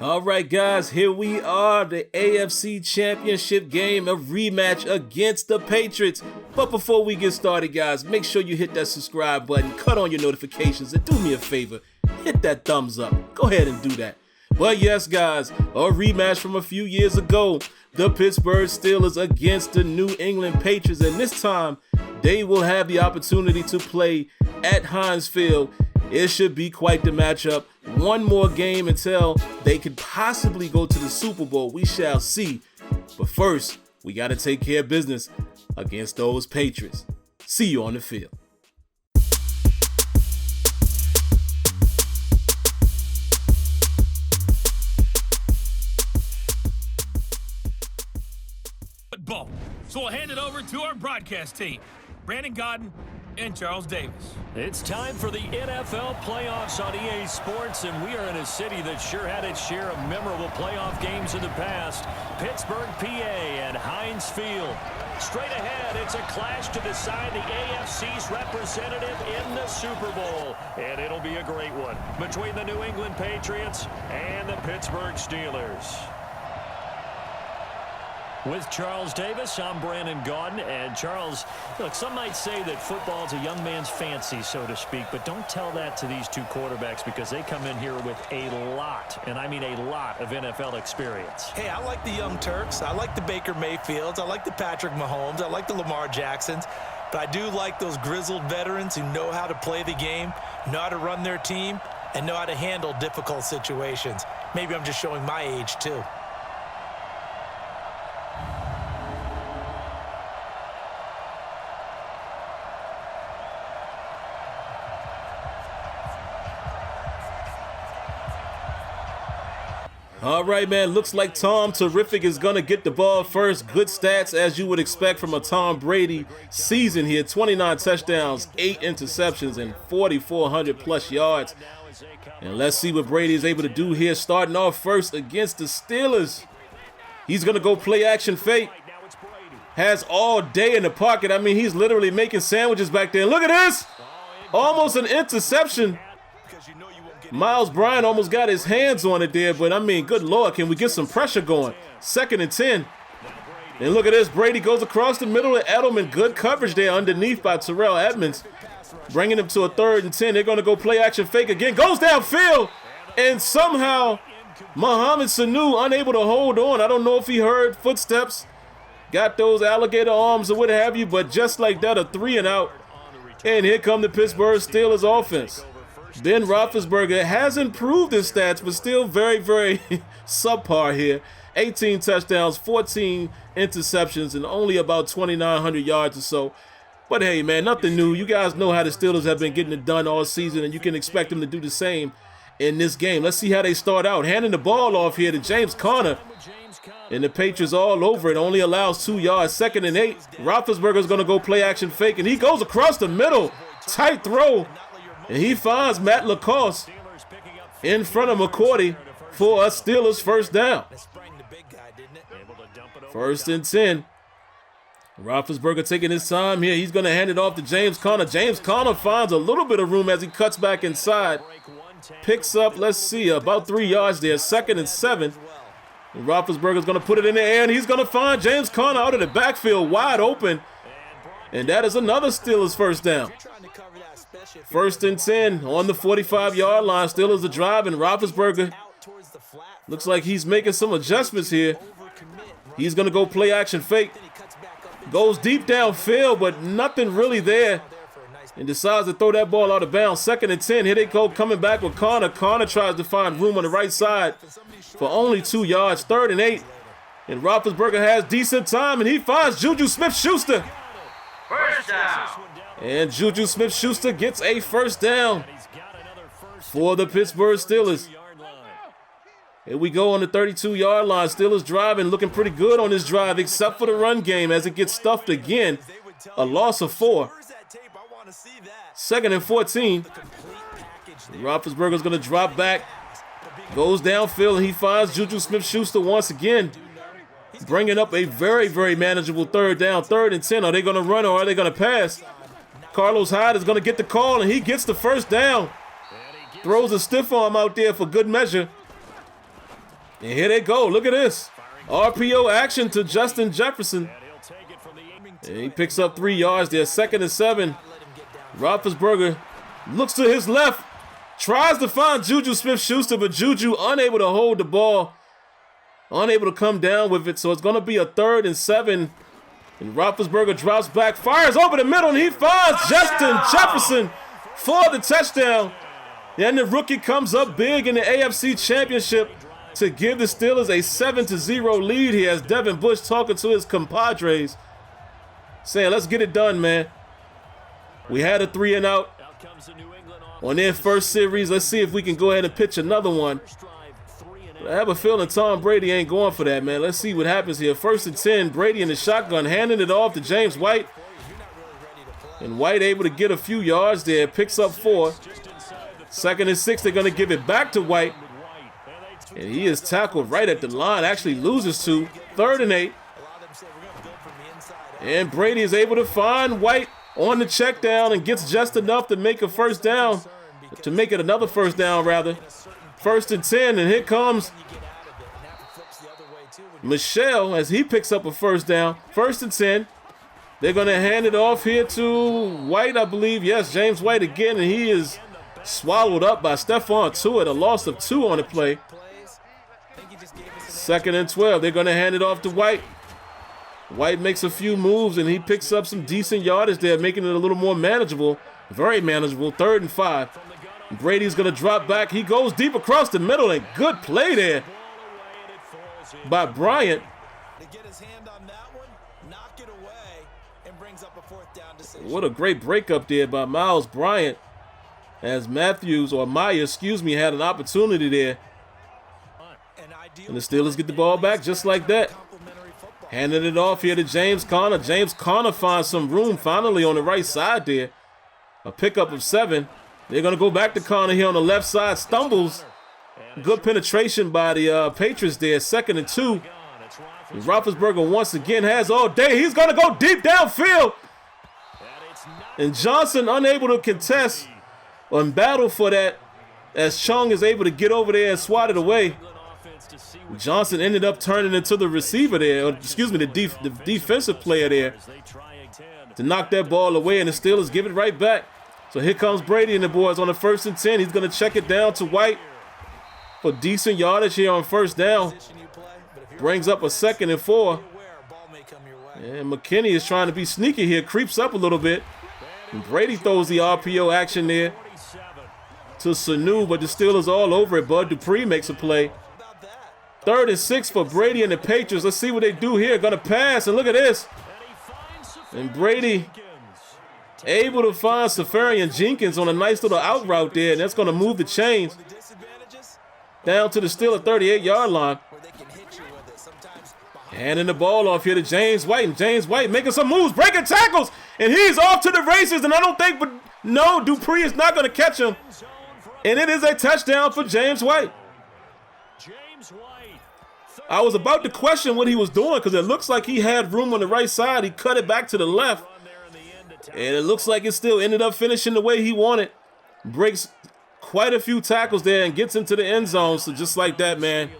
All right, guys, here we are, the AFC Championship game, a rematch against the Patriots. But before we get started, guys, make sure you hit that subscribe button, cut on your notifications, and do me a favor, hit that thumbs up. Go ahead and do that. But yes, guys, a rematch from a few years ago, the Pittsburgh Steelers against the New England Patriots, and this time, they will have the opportunity to play at Heinz Field. It should be quite the matchup. One more game until they could possibly go to the Super Bowl. We shall see. But first, we got to take care of business against those Patriots. See you on the field. Football. So we'll hand it over to our broadcast team, Brandon Godden and Charles Davis. It's time for the NFL playoffs on EA Sports, and we are in a city that sure had its share of memorable playoff games in the past. Pittsburgh, PA at Heinz Field. Straight ahead, it's a clash to decide the AFC's representative in the Super Bowl. And it'll be a great one between the New England Patriots and the Pittsburgh Steelers. With Charles Davis, I'm Brandon Godden. And Charles, look, some might say that football's a young man's fancy, so to speak, but don't tell that to these two quarterbacks because they come in here with a lot, and I mean a lot, of NFL experience. Hey, I like the young Turks. I like the Baker Mayfields. I like the Patrick Mahomes. I like the Lamar Jacksons. But I do like those grizzled veterans who know how to play the game, know how to run their team, and know how to handle difficult situations. Maybe I'm just showing my age, too. All right, man, looks like Tom Terrific is going to get the ball first. Good stats, as you would expect from a Tom Brady season here. 29 touchdowns, 8 interceptions, and 4,400-plus yards. And let's see what Brady is able to do here, starting off first against the Steelers. He's going to go play action fake. Has all day in the pocket. I mean, he's literally making sandwiches back there. Look at this. Almost an interception. Miles Bryant almost got his hands on it there, but I mean, good Lord, can we get some pressure going? 2nd and 10. And look at this, Brady goes across the middle of Edelman. Good coverage there underneath by Terrell Edmonds. Bringing him to a 3rd and 10. They're going to go play action fake again. Goes downfield, and somehow Mohamed Sanu unable to hold on. I don't know if he heard footsteps, got those alligator arms or what have you, but just like that, a 3 and out. And here come the Pittsburgh Steelers offense. Ben Roethlisberger has improved his stats, but still very, very subpar here. 18 touchdowns, 14 interceptions, and only about 2,900 yards or so. But hey, man, nothing new. You guys know how the Steelers have been getting it done all season, and you can expect them to do the same in this game. Let's see how they start out. Handing the ball off here to James Conner. And the Patriots all over it. Only allows 2 yards. 2nd and 8. Roethlisberger's going to go play action fake, and he goes across the middle. Tight throw. And he finds Matt Lacoste in front of McCourty for a Steelers first down. 1st and 10. Roethlisberger taking his time here. He's going to hand it off to James Conner. James Conner finds a little bit of room as he cuts back inside. Picks up, let's see, about 3 yards there. 2nd and 7. And Roethlisberger's going to put it in the air, and he's going to find James Conner out of the backfield wide open. And that is another Steelers first down. 1st and 10 on the 45-yard line. Steelers are driving. Roethlisberger looks like he's making some adjustments here. He's going to go play action fake. Goes deep downfield, but nothing really there. And decides to throw that ball out of bounds. 2nd and 10. Here they go coming back with Conner. Conner tries to find room on the right side for only 2 yards. 3rd and 8. And Roethlisberger has decent time, and he finds Juju Smith-Schuster. First down. And Juju Smith-Schuster gets a first down for the Pittsburgh Steelers. Here we go on the 32-yard line. Steelers driving, looking pretty good on this drive, except for the run game as it gets stuffed again. A loss of 4. 2nd and 14. Roethlisberger's going to drop back. Goes downfield, and he finds Juju Smith-Schuster once again. Bringing up a very, very manageable 3rd down. 3rd and 10. Are they going to run or are they going to pass? Carlos Hyde is going to get the call, and he gets the first down. Throws a stiff arm out there for good measure. And here they go. Look at this. RPO action to Justin Jefferson. And he picks up 3 yards there. 2nd and 7. Roethlisberger looks to his left. Tries to find Juju Smith-Schuster, but Juju unable to hold the ball. Unable to come down with it. So it's going to be a 3rd and 7. And Roethlisberger drops back. Fires over the middle, and he finds Justin Jefferson for the touchdown. And the rookie comes up big in the AFC Championship to give the Steelers a 7-0 lead here, as Devin Bush talking to his compadres, saying, let's get it done, man. We had a 3-and-out on their first series. Let's see if we can go ahead and pitch another one. But I have a feeling Tom Brady ain't going for that, man. Let's see what happens here. 1st and 10, Brady in the shotgun, handing it off to James White. And White able to get a few yards there, picks up 4. 2nd and 6, they're going to give it back to White. And he is tackled right at the line, actually loses 2. 3rd and 8. And Brady is able to find White on the check down and gets just enough to make a first down, to make it another first down, rather. 1st and 10, and here comes Michelle as he picks up a first down. 1st and 10. They're going to hand it off here to White, I believe. Yes, James White again, and he is swallowed up by Stephon Tuitt, a loss of 2 on the play. 2nd and 12. They're going to hand it off to White. White makes a few moves, and he picks up some decent yardage there, making it a little more manageable. Very manageable. 3rd and 5. Brady's going to drop back. He goes deep across the middle, and good play there by Bryant. What a great breakup there by Miles Bryant, as Maya, had an opportunity there. And the Steelers get the ball back just like that. Handing it off here to James Conner. James Conner finds some room finally on the right side there. A pickup of 7. They're going to go back to Conner here on the left side. Stumbles. Good penetration by the Patriots there. 2nd and 2. And Roethlisberger once again has all day. He's going to go deep downfield. And Johnson unable to contest and battle for that, as Chung is able to get over there and swat it away. Johnson ended up turning into the receiver there, or excuse me, the defensive player there, to knock that ball away, and the Steelers give it right back. So here comes Brady and the boys on the 1st and 10. He's going to check it down to White for decent yardage here on 1st down. Brings up a 2nd and 4. And McKinney is trying to be sneaky here, creeps up a little bit. And Brady throws the RPO action there to Sanu, but the Steelers all over it. Bud Dupree makes a play. 3rd and 6 for Brady and the Patriots. Let's see what they do here. Going to pass, and look at this. And Brady able to find Safarian Jenkins on a nice little out route there, and that's going to move the chains down to the Steelers 38-yard line. Handing the ball off here to James White, and James White making some moves, breaking tackles, and he's off to the races, and I don't think, but no, Dupree is not going to catch him. And it is a touchdown for James White. I was about to question what he was doing because it looks like he had room on the right side. He cut it back to the left. And it looks like it still ended up finishing the way he wanted. Breaks quite a few tackles there and gets into the end zone. So just like that, man.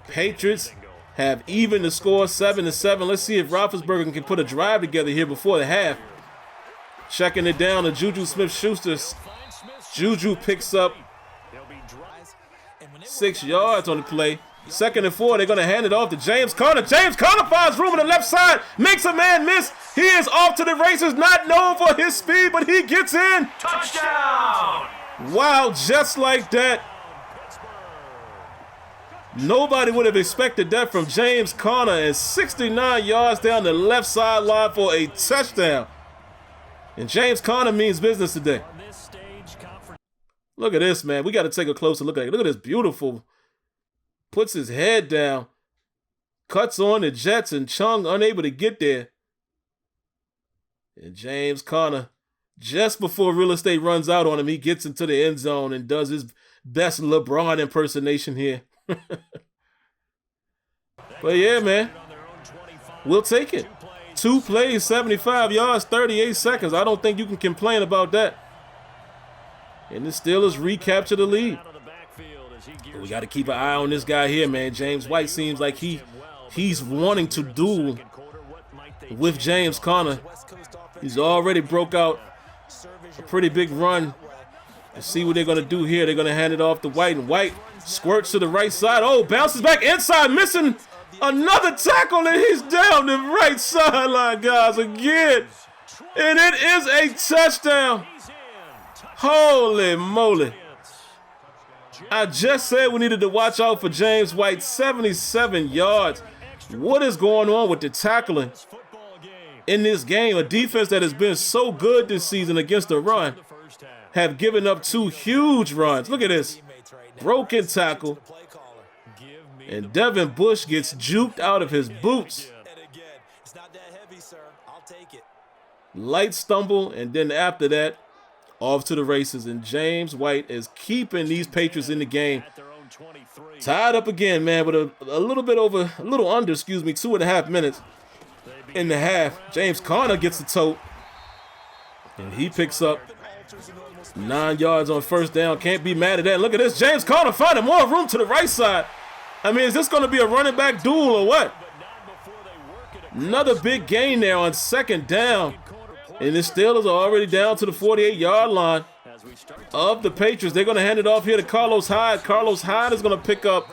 Patriots have even the score 7-7. Let's see if Roethlisberger can put a drive together here before the half. Checking it down to Juju Smith-Schuster. Juju picks up 6 yards on the play. 2nd and 4. They're going to hand it off to James Conner. James Conner finds room on the left side. Makes a man miss. He is off to the races. Not known for his speed, but he gets in. Touchdown! Wow, just like that. Nobody would have expected that from James Conner. And 69 yards down the left sideline for a touchdown. And James Conner means business today. Look at this, man. We got to take a closer look at it. Look at this beautiful. Puts his head down. Cuts on the Jets, and Chung unable to get there. And James Conner, just before real estate runs out on him, he gets into the end zone and does his best LeBron impersonation here. But yeah, man. We'll take it. 2 plays, 75 yards, 38 seconds. I don't think you can complain about that. And the Steelers recapture the lead. We got to keep an eye on this guy here, man. James White seems like he's wanting to duel with James Conner. He's already broke out a pretty big run. Let's see what they're going to do here. They're going to hand it off to White, and White squirts to the right side. Oh, bounces back inside, missing another tackle, and he's down the right sideline, guys, again. And it is a touchdown. Holy moly. I just said we needed to watch out for James White, 77 yards. What is going on with the tackling in this game? A defense that has been so good this season against the run have given up 2 huge runs. Look at this. Broken tackle. And Devin Bush gets juked out of his boots. Light stumble, and then after that, off to the races. And James White is keeping these Patriots in the game. Tied up again, man, with a little under 2.5 minutes in the half. James Conner gets the tote, and he picks up 9 yards on first down. Can't be mad at that. Look at this. James Conner finding more room to the right side. I mean, is this going to be a running back duel or what? Another big gain there on second down. And the Steelers are already down to the 48-yard line of the Patriots. They're going to hand it off here to Carlos Hyde. Carlos Hyde is going to pick up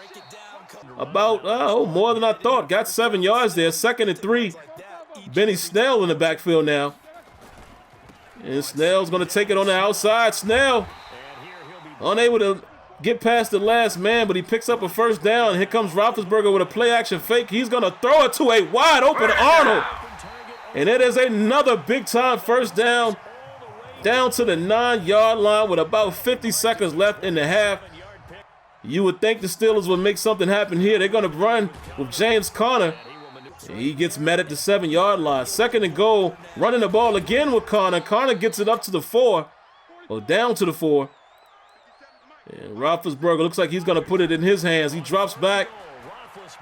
about, more than I thought. Got 7 yards there. 2nd and 3. Benny Snell in the backfield now. And Snell's going to take it on the outside. Snell unable to get past the last man, but he picks up a first down. Here comes Roethlisberger with a play-action fake. He's going to throw it to a wide-open Arnold. And it is another big-time first down to the 9-yard line with about 50 seconds left in the half. You would think the Steelers would make something happen here. They're going to run with James Conner. He gets met at the 7-yard line. 2nd and goal, running the ball again with Conner. Conner gets it up to the 4, or down to the 4. And Roethlisberger looks like he's going to put it in his hands. He drops back,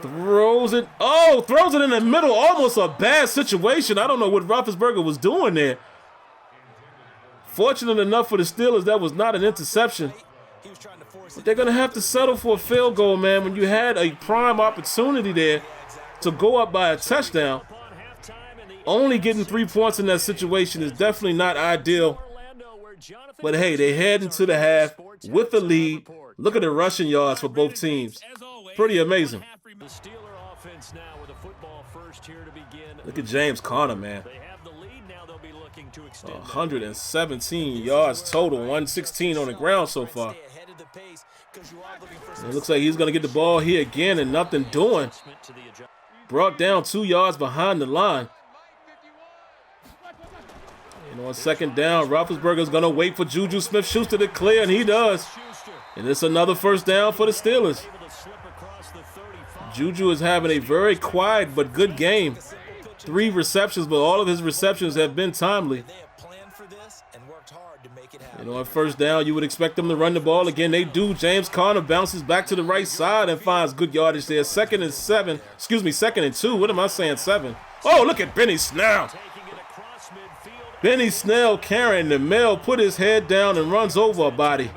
throws it. Oh, throws it in the middle. Almost a bad situation. I don't know what Roethlisberger was doing there. Fortunate enough for the Steelers, that was not an interception. But they're going to have to settle for a field goal, man, when you had a prime opportunity there to go up by a touchdown. Only getting 3 points in that situation is definitely not ideal. But hey, they head into the half with the lead. Look at the rushing yards for both teams. Pretty amazing. Look at James Conner, man. 117 yards total, 116 on the ground so far. It looks like he's going to get the ball here again and nothing doing. Brought down 2 yards behind the line. And on second down, Roethlisberger's going to wait for Juju Smith-Schuster to clear, and he does. And it's another first down for the Steelers. Juju is having a very quiet but good game. 3 receptions, but all of his receptions have been timely. And on first down, you would expect them to run the ball again. They do. James Conner bounces back to the right side and finds good yardage there. 2nd and 2. What am I saying, 7? Oh, look at Benny Snell. Benny Snell carrying the mail, put his head down and runs over a body.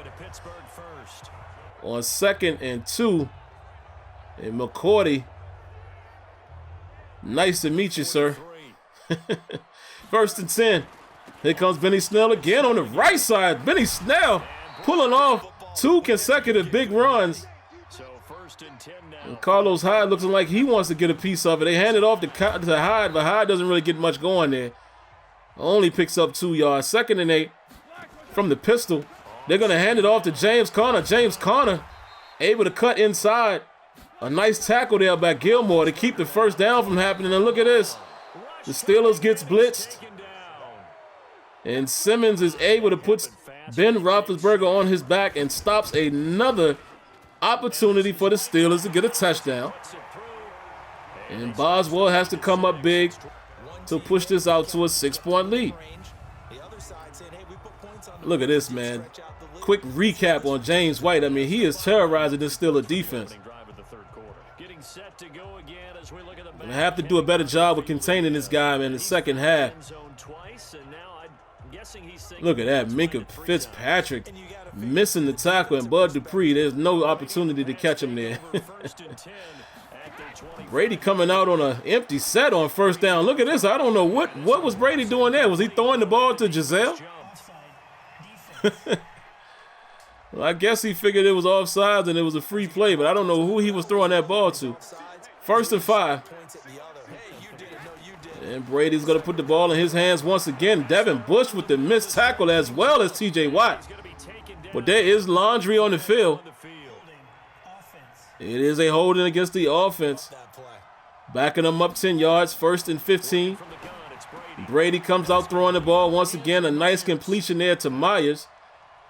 On 2nd and 2. And McCourty. Nice to meet you, sir. 1st and 10. Here comes Benny Snell again on the right side. Benny Snell pulling off 2 consecutive big runs. And Carlos Hyde looks like he wants to get a piece of it. They hand it off to Hyde, but Hyde doesn't really get much going there. Only picks up 2 yards. 2nd and 8 from the pistol. They're going to hand it off to James Conner. James Conner able to cut inside. A nice tackle there by Gilmore to keep the first down from happening. And look at this. The Steelers gets blitzed. And Simmons is able to put Ben Roethlisberger on his back and stops another opportunity for the Steelers to get a touchdown. And Boswell has to come up big to push this out to a 6-point lead. Look at this, man. Quick recap on James White. I mean, he is terrorizing this Steelers defense. I'm going to have to do a better job with containing this guy, man, in the second half. Look at that, Minkah Fitzpatrick missing the tackle, and Bud Dupree, there's no opportunity to catch him there. Brady coming out on an empty set on first down. Look at this. I don't know what was Brady doing there. Was he throwing the ball to Giselle? Well, I guess he figured it was offsides and it was a free play, but I don't know who he was throwing that ball to. 1st and 5. And Brady's going to put the ball in his hands once again. Devin Bush with the missed tackle as well as T.J. Watt. But there is laundry on the field. It is a holding against the offense. Backing them up 10 yards, 1st and 15. Brady comes out throwing the ball once again. A nice completion there to Myers.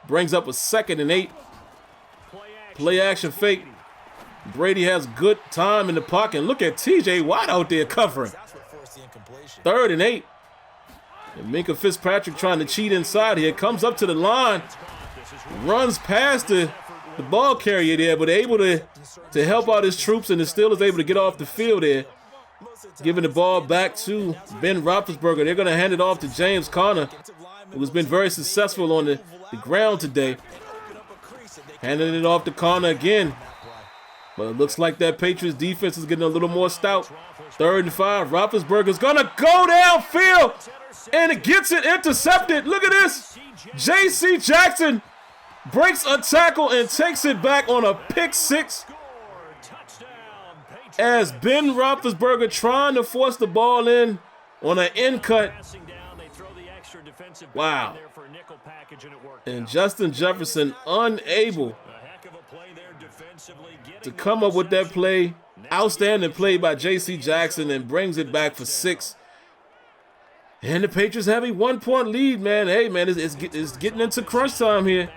Brings up a 2nd and 8. Play action fake. Brady has good time in the pocket. And look at T.J. Watt out there covering. 3rd and 8. And Minkah Fitzpatrick trying to cheat inside here. Comes up to the line. Runs past the ball carrier there, but able to help out his troops, and the Steelers able to get off the field there. Giving the ball back to Ben Roethlisberger. They're going to hand it off to James Conner, who's been very successful on the ground today. Handing it off to Conner again. But it looks like that Patriots defense is getting a little more stout. 3rd and 5. Roethlisberger's going to go downfield, and it gets it intercepted. Look at this. J.C. Jackson breaks a tackle and takes it back on a pick 6. As Ben Roethlisberger trying to force the ball in on an end cut. Wow. And Justin Jefferson unable to come up with that play. Outstanding play by J.C. Jackson, and brings it back for 6. And the Patriots have a 1-point lead, man. Hey, man, it's getting into crunch time here.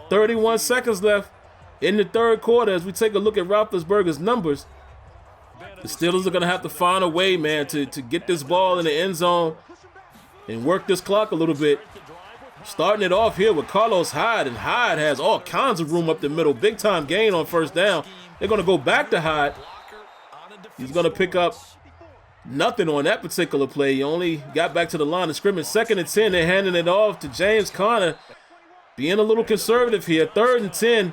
31 seconds left in the 3rd quarter as we take a look at Roethlisberger's numbers. The Steelers are going to have to find a way, man, to get this ball in the end zone and work this clock a little bit. Starting it off here with Carlos Hyde, and Hyde has all kinds of room up the middle. Big time gain on 1st down. They're going to go back to Hyde. He's going to pick up nothing on that particular play. He only got back to the line of scrimmage. 2nd and 10, they're handing it off to James Conner. Being a little conservative here. 3rd and 10.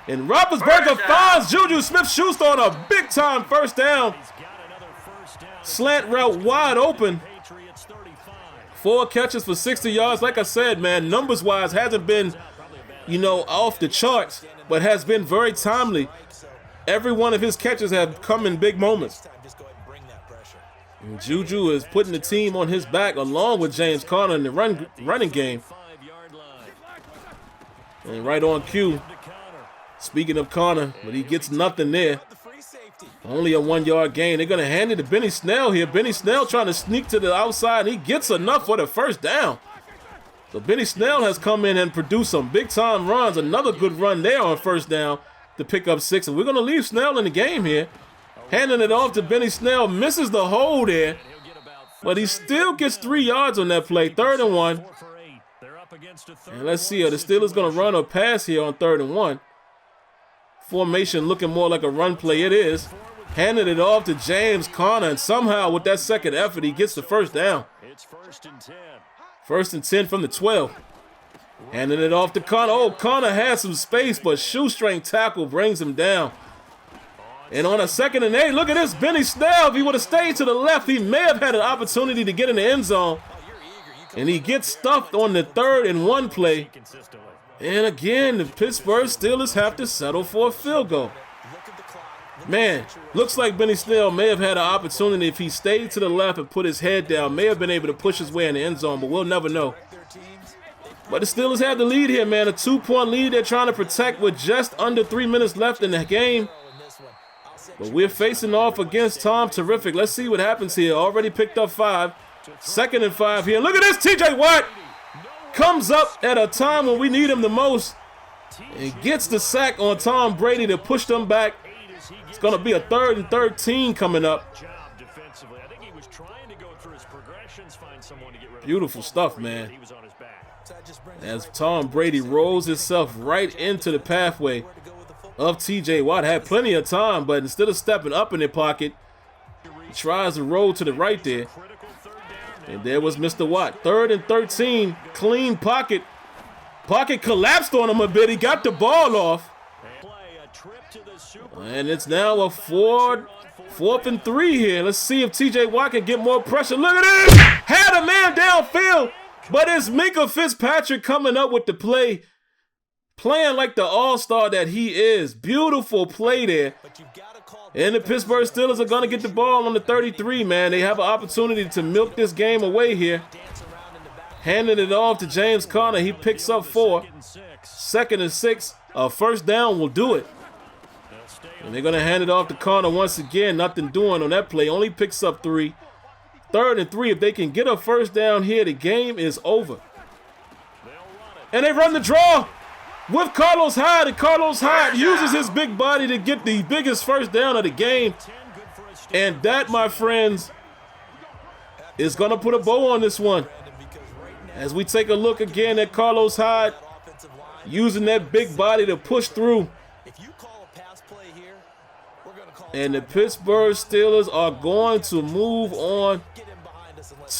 And Roethlisberger finds Juju Smith-Schuster on a big-time 1st down. Slant route wide open. 4 catches for 60 yards. Like I said, man, numbers-wise hasn't been, off the charts, but has been very timely. Every one of his catches have come in big moments. And Juju is putting the team on his back along with James Conner in the running game. And right on cue, speaking of Conner, but he gets nothing there. Only a 1-yard gain. They're going to hand it to Benny Snell here. Benny Snell trying to sneak to the outside, and he gets enough for the 1st down. So Benny Snell has come in and produced some big-time runs. Another good run there on 1st down to pick up 6. And we're going to leave Snell in the game here. Handing it off to Benny Snell. Misses the hole there, but he still gets 3 yards on that play. 3rd and 1. And let's see, are the Steelers going to run or pass here on 3rd and 1? Formation looking more like a run play. It is. Handing it off to James Conner, and somehow with that 2nd effort, he gets the 1st down. It's 1st and 10. 1st and 10 from the 12. Handing it off to Conner. Oh, Conner has some space, but shoestring tackle brings him down. And on a 2nd and 8, look at this. Benny Snell, if he would have stayed to the left, he may have had an opportunity to get in the end zone. And he gets stuffed on the 3rd and 1 play. And again, the Pittsburgh Steelers have to settle for a field goal. Man, looks like Benny Snell may have had an opportunity if he stayed to the left and put his head down, may have been able to push his way in the end zone, but we'll never know. But the Steelers have the lead here, man. A 2-point lead they're trying to protect with just under 3 minutes left in the game. But we're facing off against Tom Terrific. Let's see what happens here. Already picked up 5. 2nd and 5 here. Look at this. T.J. Watt comes up at a time when we need him the most and gets the sack on Tom Brady to push them back. It's going to be a 3rd and 13 coming up. Beautiful stuff, man. As Tom Brady rolls himself right into the pathway of T.J. Watt. Had plenty of time, but instead of stepping up in the pocket, he tries to roll to the right there. And there was Mr. Watt. 3rd and 13, clean pocket. Pocket collapsed on him a bit. He got the ball off. And it's now a 4th and 3 here. Let's see if T.J. Watt can get more pressure. Look at this. Had a man downfield, but it's Minkah Fitzpatrick coming up with the play. Playing like the all-star that he is. Beautiful play there. And the Pittsburgh Steelers are going to get the ball on the 33, man. They have an opportunity to milk this game away here. Handing it off to James Conner. He picks up 4. 2nd and 6. A first down will do it. And they're going to hand it off to Conner once again. Nothing doing on that play. Only picks up 3. 3rd and 3. If they can get a first down here, the game is over. And they run the draw with Carlos Hyde. And Carlos Hyde uses his big body to get the biggest first down of the game. And that, my friends, is going to put a bow on this one. As we take a look again at Carlos Hyde using that big body to push through. And the Pittsburgh Steelers are going to move on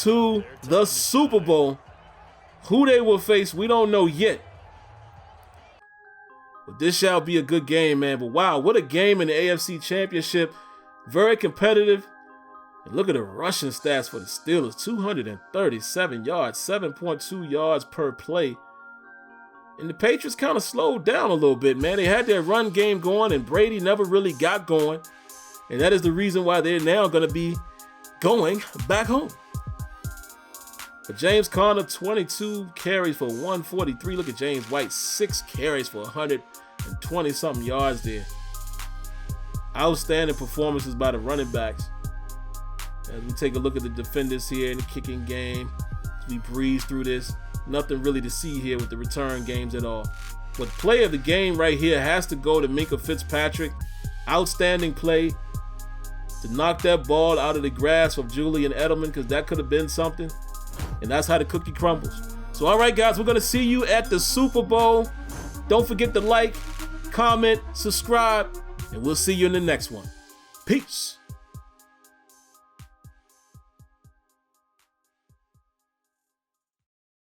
to the Super Bowl. Who they will face, we don't know yet. But this shall be a good game, man. But wow, what a game in the AFC Championship. Very competitive. And look at the rushing stats for the Steelers. 237 yards, 7.2 yards per play. And the Patriots kind of slowed down a little bit, man. They had their run game going, and Brady never really got going. And that is the reason why they're now going to be going back home. But James Conner, 22 carries for 143. Look at James White, 6 carries for 120-something yards there. Outstanding performances by the running backs. As we take a look at the defenders here in the kicking game, as we breeze through this, nothing really to see here with the return games at all. But play of the game right here has to go to Minkah Fitzpatrick. Outstanding play to knock that ball out of the grasp of Julian Edelman, because that could have been something. And that's how the cookie crumbles. So, all right, guys, we're going to see you at the Super Bowl. Don't forget to like, comment, subscribe, and we'll see you in the next one. Peace.